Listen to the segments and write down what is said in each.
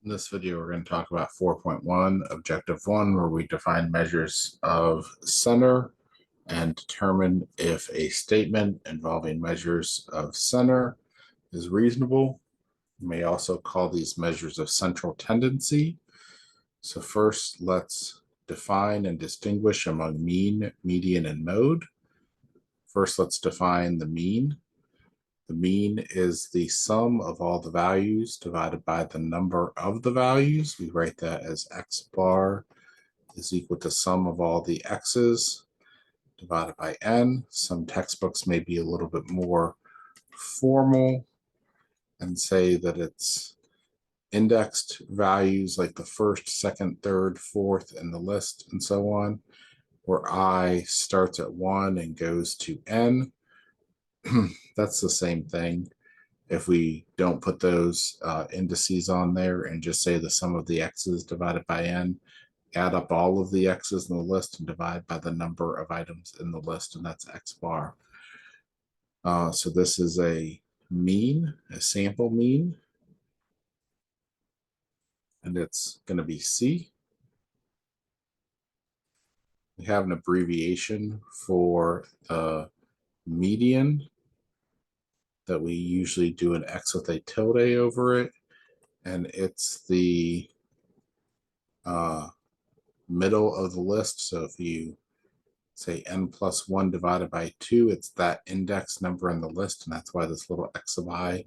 In this video, we're going to talk about 4.1, Objective 1, where we define measures of center and determine if a statement involving measures of center is reasonable. You may also call these measures of central tendency. So first, let's define and distinguish among mean, median, and mode. First, let's define the mean. The mean is the sum of all the values divided by the number of the values. We write that as x bar is equal to sum of all the x's divided by n. Some textbooks may be a little bit more formal and say that it's indexed values like the first, second, third, fourth in the list and so on, where I starts at 1 and goes to n. That's the same thing. If we don't put those indices on there and just say the sum of the x's divided by n, add up all of the x's in the list and divide by the number of items in the list, and that's x bar. So this is a mean, a sample mean, and it's going to be C. We have an abbreviation for the median that we usually do an X with a tilde over it, and it's the middle of the list. So if you say n plus 1 divided by 2, it's that index number in the list, and that's why this little x of I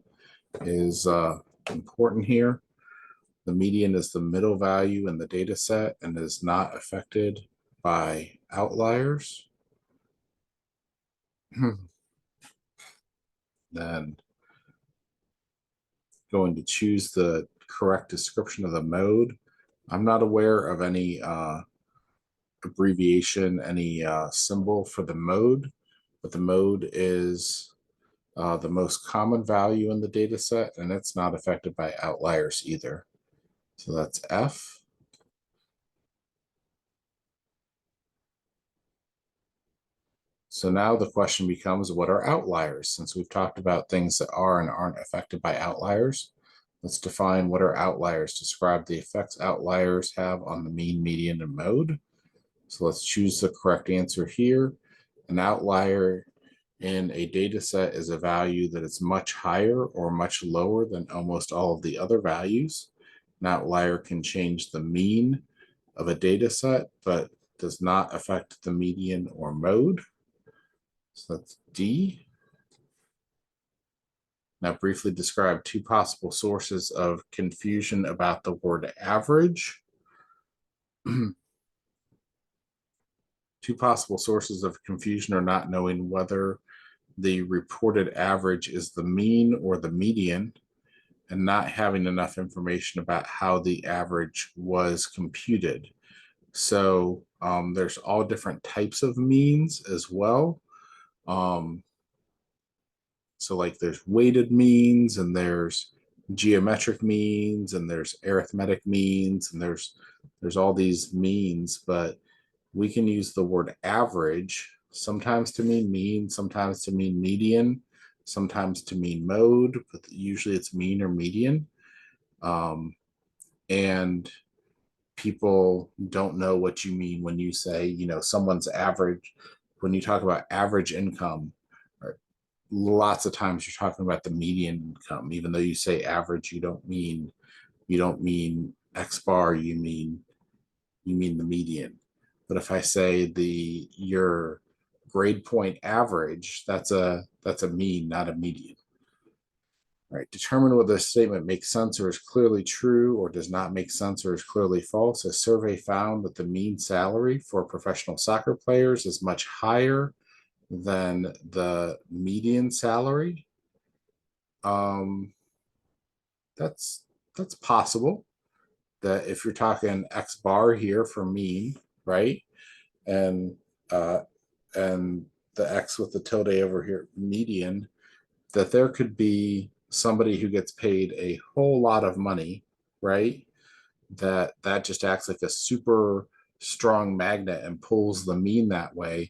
is important here. The median is the middle value in the data set and is not affected by outliers. Then going to choose the correct description of the mode. I'm not aware of any abbreviation, any symbol for the mode, but the mode is the most common value in the data set, and it's not affected by outliers either. So that's F. So now the question becomes, what are outliers? Since we've talked about things that are and aren't affected by outliers, let's define what are outliers. Describe the effects outliers have on the mean, median, and mode. So let's choose the correct answer here. An outlier in a data set is a value that is much higher or much lower than almost all of the other values. An outlier can change the mean of a data set, but does not affect the median or mode. So that's D. Now briefly describe two possible sources of confusion about the word average. Two possible sources of confusion are not knowing whether the reported average is the mean or the median, and not having enough information about how the average was computed. So there's all different types of means as well. So like there's weighted means, and there's geometric means, and there's arithmetic means, and there's all these means, but we can use the word average sometimes to mean mean, sometimes to mean median, sometimes to mean mode, but usually it's mean or median. And people don't know what you mean when you say, you know, someone's average. When you talk about average income, lots of times you're talking about the median income. Even though you say average, you don't mean X bar, you mean the median. But if I say your grade point average, that's a mean, not a median. All right, determine whether a statement makes sense or is clearly true or does not make sense or is clearly false. A survey found that the mean salary for professional soccer players is much higher than the median salary. That's possible. That if you're talking X bar here for mean, right? And the X with the tilde over here, median, that there could be somebody who gets paid a whole lot of money, right? That just acts like a super strong magnet and pulls the mean that way,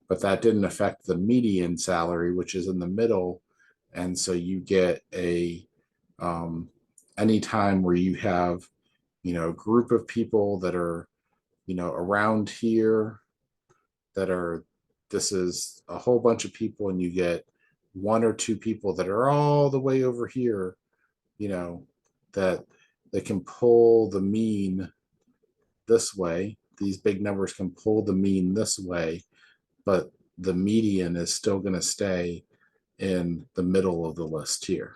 but that didn't affect the median salary, which is in the middle. And so you get a anytime where you have, a group of people that are, around here that are, this is a whole bunch of people, and you get one or two people that are all the way over here, you know, that they can pull the mean this way. These big numbers can pull the mean this way, but the median is still going to stay in the middle of the list here.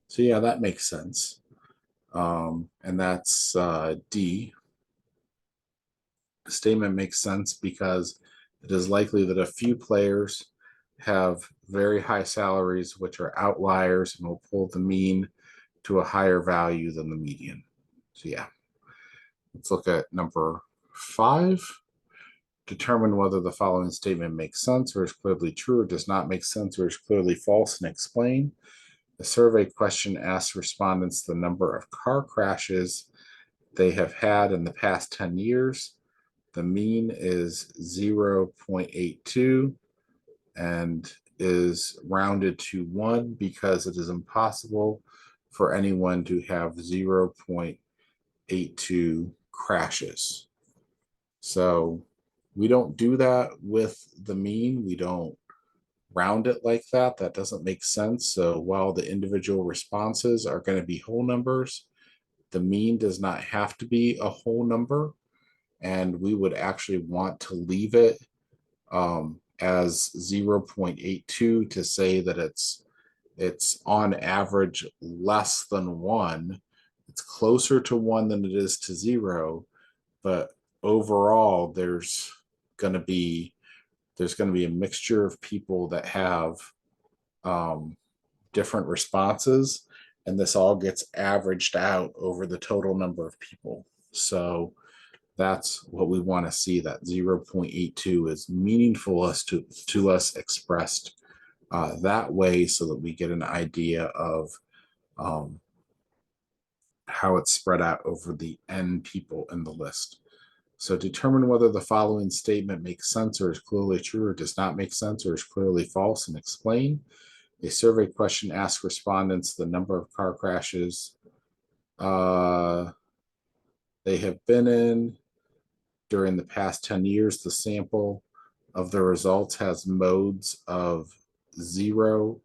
So yeah, that makes sense. And that's D. The statement makes sense because it is likely that a few players have very high salaries, which are outliers, and will pull the mean to a higher value than the median. So yeah, let's look at number 5. Determine whether the following statement makes sense or is clearly true or does not make sense or is clearly false, and explain. The survey question asks respondents the number of car crashes they have had in the past 10 years. The mean is 0.82 and is rounded to 1 because it is impossible for anyone to have 0.82 crashes. So we don't do that with the mean. We don't round it like that. That doesn't make sense. So while the individual responses are going to be whole numbers, the mean does not have to be a whole number. And we would actually want to leave it as 0.82 to say that it's on average less than 1. It's closer to 1 than it is to 0, but overall there's going to be a mixture of people that have different responses, and this all gets averaged out over the total number of people. So that's what we want to see, that 0.82 is meaningful to us expressed that way, so that we get an idea of how it's spread out over the n people in the list. So determine whether the following statement makes sense or is clearly true or does not make sense or is clearly false, and explain. A survey question asks respondents the number of car crashes they have been in during the past 10 years. The sample of the results has modes of 0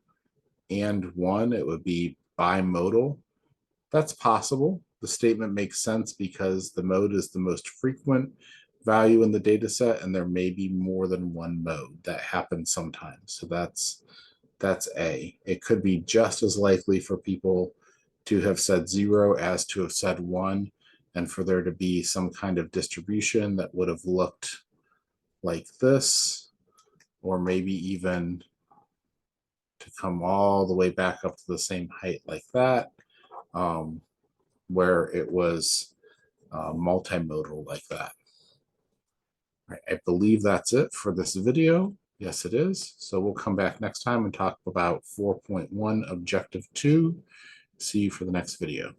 and 1. It would be bimodal. That's possible. The statement makes sense because the mode is the most frequent value in the data set, and there may be more than one mode. That happens sometimes. So that's A. It could be just as likely for people to have said 0 as to have said 1, and for there to be some kind of distribution that would have looked like this, or maybe even to come all the way back up to the same height like that, where it was multimodal like that. I believe that's it for this video. Yes, it is. So we'll come back next time and talk about 4.1 Objective 2. See you for the next video.